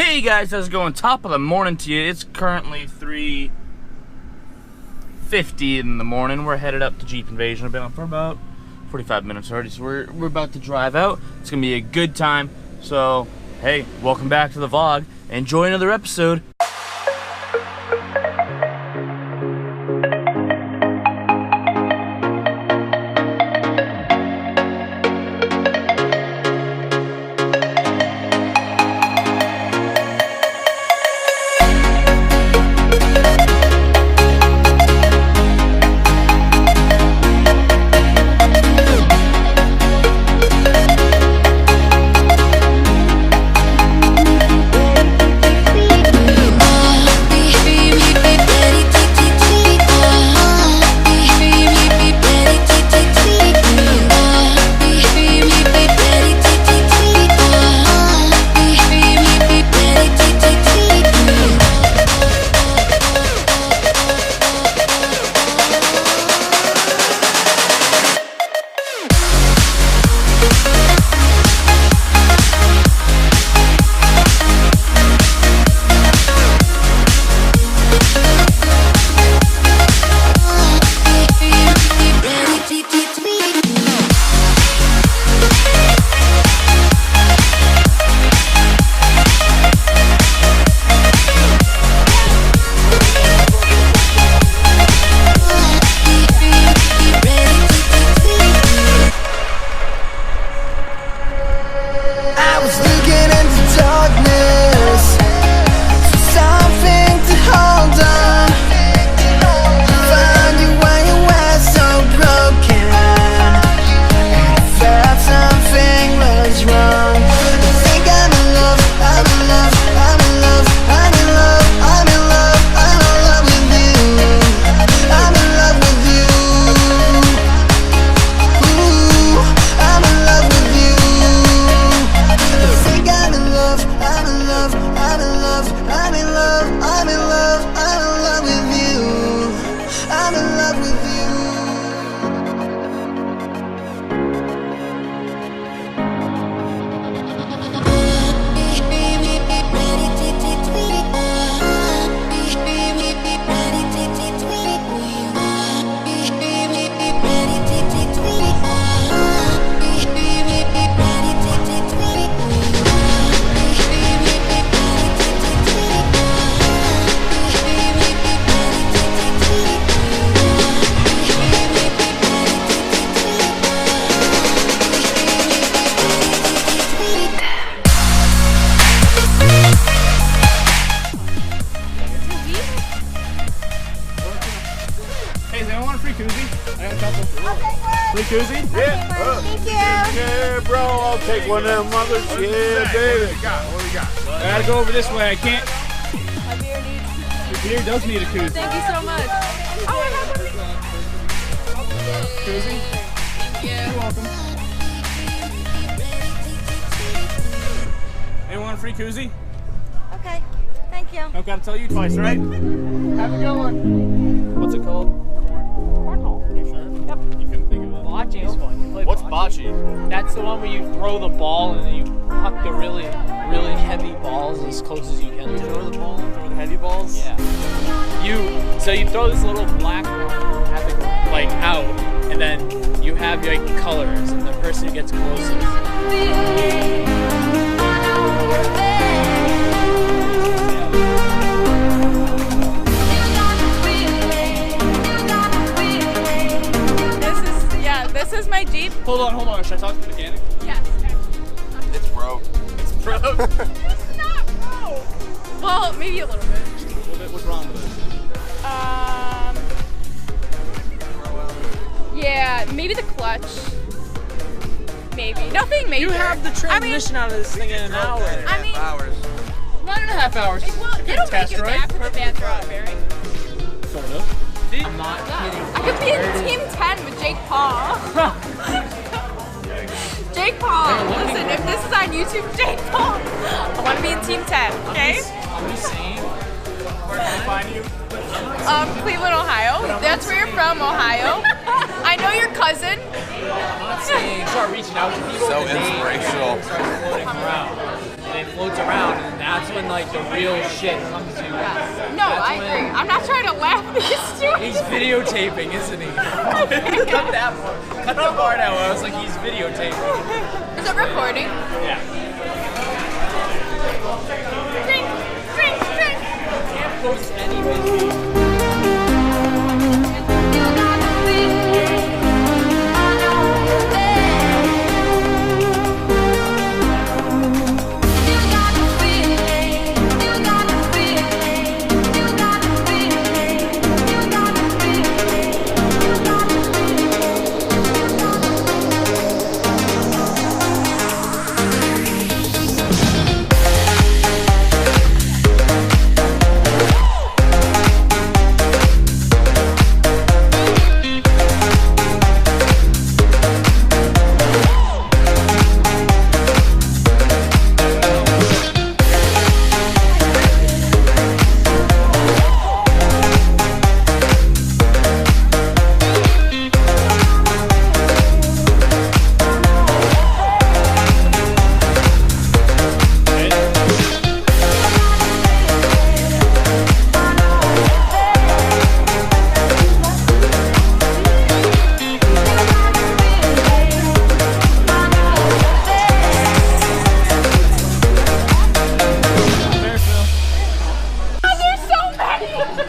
Hey guys, how's it going? Top of the morning to you. It's currently 3:50 in the morning. We're headed up to Jeep Invasion. I've been on for about 45 minutes already, so we're about to drive out. It's gonna be a good time. So, hey, welcome back to the vlog. Enjoy another episode. Free koozie? Yeah. Thank you. Yeah, bro. I'll take one of them mothers. Yeah, baby. What do we got? I gotta go over this way. I can't. My beer needs. Your beer does need a koozie. Thank you so much. Oh, I have one. Koozie? Thank you. You're welcome. Anyone want a free koozie? Okay. Thank you. I've got to tell you twice, right? Have a good one. What's it called? Cornhole. You sure? Yep. You couldn't think of it. Bocce is fun. You play What's bocce? That's the one where you throw the ball and then you huck the really heavy balls as close as you can. You throw the ball and throw the heavy balls? Yeah. So you throw this little black one at the out, and then you have your colors, and the person who gets closest. This is my Jeep. Hold on. Should I talk to the mechanic? Yes. It's broke. It's broke? It's not broke. Well, maybe a little bit. What's wrong with it? Yeah, maybe the clutch. Maybe. Nothing major. You have the transmission out of this thing in an hour. I mean, 1.5 hours. Well, it'll make it back with the bad strawberry. Sort of. I'm not kidding. I could be in Team 10 with Jake Paul. Jake Paul, listen, if this is on YouTube, Jake Paul, I want to be in Team 10, okay? I'm just saying. Where can I find you? Cleveland, Ohio. That's where you're from, Ohio. I know your cousin. I'm not saying start reaching out to people. So inspirational. Start floating around. it floats around, and that's when like the real shit comes to you. Yes. No, I agree. I'm not trying to laugh at this situation. He's videotaping, isn't he? Cut that part. Cut the part out. I was like, he's videotaping. Is it recording? Yeah. Drink, drink, drink. Can't post any video.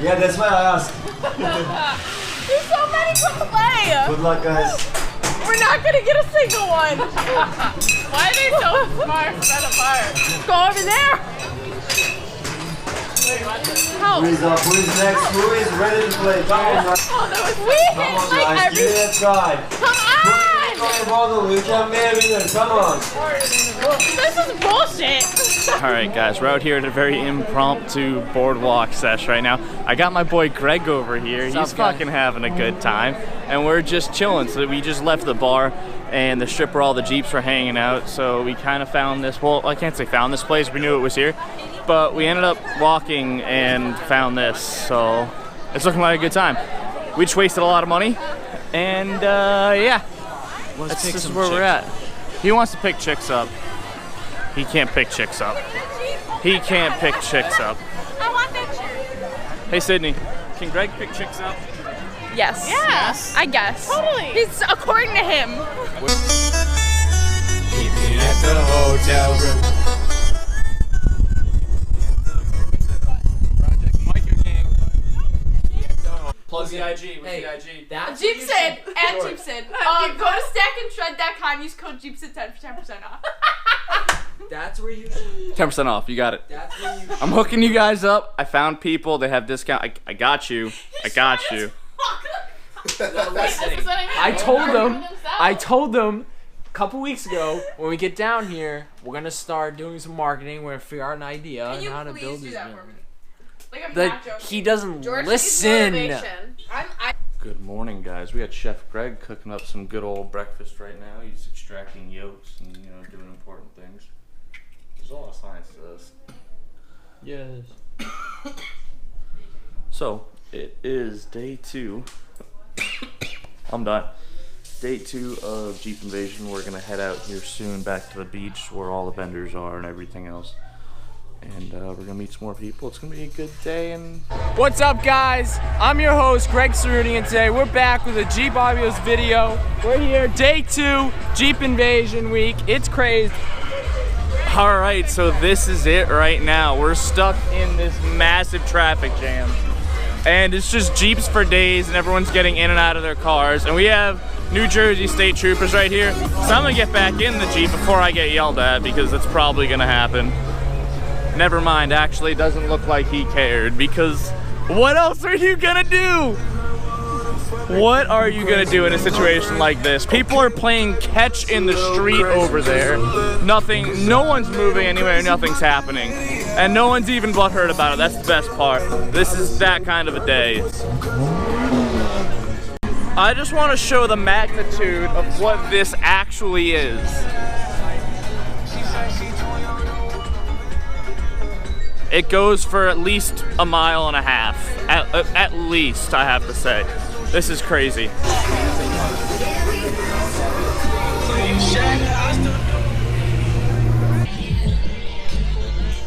Yeah, that's why I asked. There's so many to play. Good luck, guys. We're not gonna get a single one. Why are they so far spread apart? Go over there. Help. Who is up? Who is next? Who is ready to play? Come on, guys. Oh, that was we Come hit on, like guys. every. Give it a try. Come on. Put the bottle. You can make it. Come on. This is bullshit. Alright guys, we're out here at a very impromptu boardwalk sesh right now. I got my boy Greg over here. He's fucking having a good time. And we're just chilling. So we just left the bar and the strip where all the Jeeps were hanging out. So we kind of found this, well, I can't say found this place, we knew it was here. But we ended up walking and found this. So it's looking like a good time. We just wasted a lot of money. And yeah, this is where we're at. He wants to pick chicks up. He can't pick chicks up. He can't pick chicks up. I want that shirt. Hey Sydney, can Greg pick chicks up? Yes. Yes. I guess. Totally. It's according to him. Eating at the hotel room. Plug the IG. What's the IG? Jeepsid at Jeepsid. Go to stackandshred.com. Use code Jeepsid 10% off. That's where you 10% off. You got it. That's where you I'm hooking you guys up. I found people. They have discount. I got you. I got you. I told them a couple weeks ago when we get down here, we're gonna start doing some marketing. We're gonna figure out an idea on how to build this. Like I'm But not joking. he doesn't George listen. needs motivation. Good morning, guys. We got Chef Greg cooking up some good old breakfast right now. He's extracting yolks and doing important things. There's a lot of science to this. Yes. So it is day 2. I'm done. Day 2 of Jeep Invasion. We're gonna head out here soon back to the beach where all the vendors are and everything else. And we're gonna meet some more people. It's gonna be a good day. And What's up, guys? I'm your host, Greg Cerruti, and today we're back with a Jeep Audios video. We're here, day 2, Jeep Invasion week. It's crazy. all right, so this is it right now. We're stuck in this massive traffic jam, and it's just Jeeps for days, and everyone's getting in and out of their cars. And we have New Jersey State Troopers right here. So I'm gonna get back in the Jeep before I get yelled at, because that's probably gonna happen. Never mind, actually, it doesn't look like he cared, because what else are you gonna do? What are you gonna do in a situation like this? People are playing catch in the street over there. Nothing, no one's moving anywhere, nothing's happening. And no one's even butthurt about it, that's the best part. This is that kind of a day. I just wanna show the magnitude of what this actually is. It goes for at least a mile and a half. At least, I have to say. This is crazy.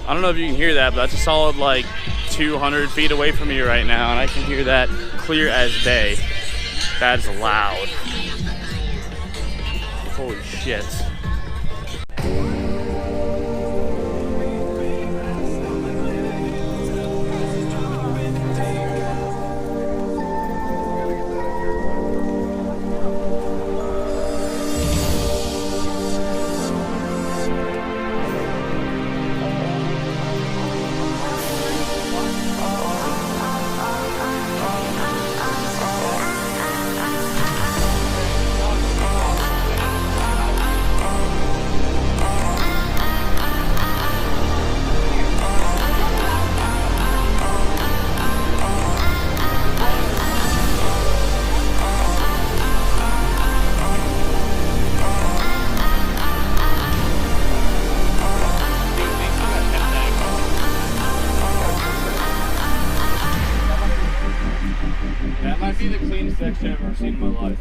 I don't know if you can hear that, but that's a solid like 200 feet away from me right now, and I can hear that clear as day. That's loud. Holy shit. That might be the cleanest section I've ever seen in my life.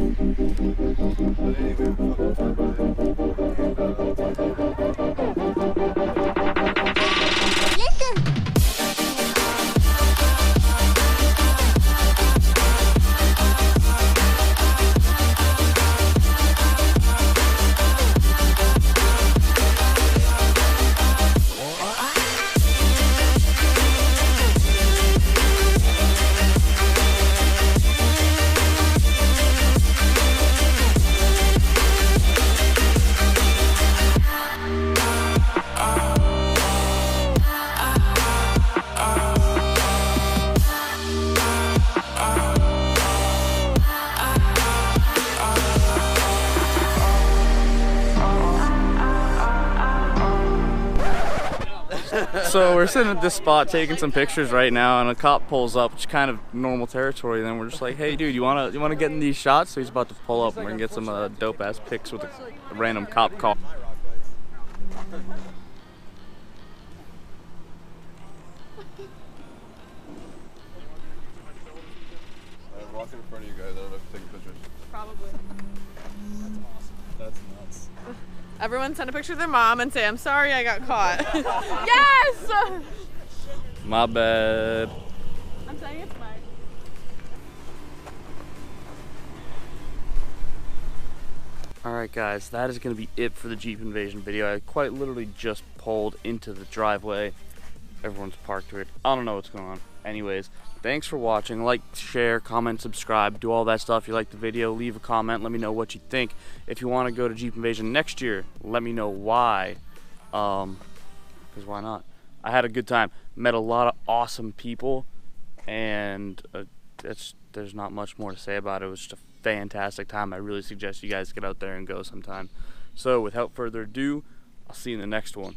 So we're sitting at this spot taking some pictures right now, and a cop pulls up, which is kind of normal territory. Then we're just like, "Hey, dude, you wanna get in these shots?" So he's about to pull up, and we're gonna get some dope ass pics with a random cop car. I'm walking in front of you guys. I don't know if you're taking pictures. Probably. That's awesome. That's nuts. Everyone send a picture of their mom and say, "I'm sorry I got caught." Yes! My bad. I'm saying it's mine. Alright guys, that is going to be it for the Jeep Invasion video. I quite literally just pulled into the driveway. Everyone's parked here. I don't know what's going on. Anyways, thanks for watching. Like, share, comment, subscribe, do all that stuff. If you like the video, leave a comment. Let me know what you think. If you want to go to Jeep Invasion next year, let me know why. Because why not? I had a good time. Met a lot of awesome people. And there's not much more to say about it. It was just a fantastic time. I really suggest you guys get out there and go sometime. So without further ado, I'll see you in the next one.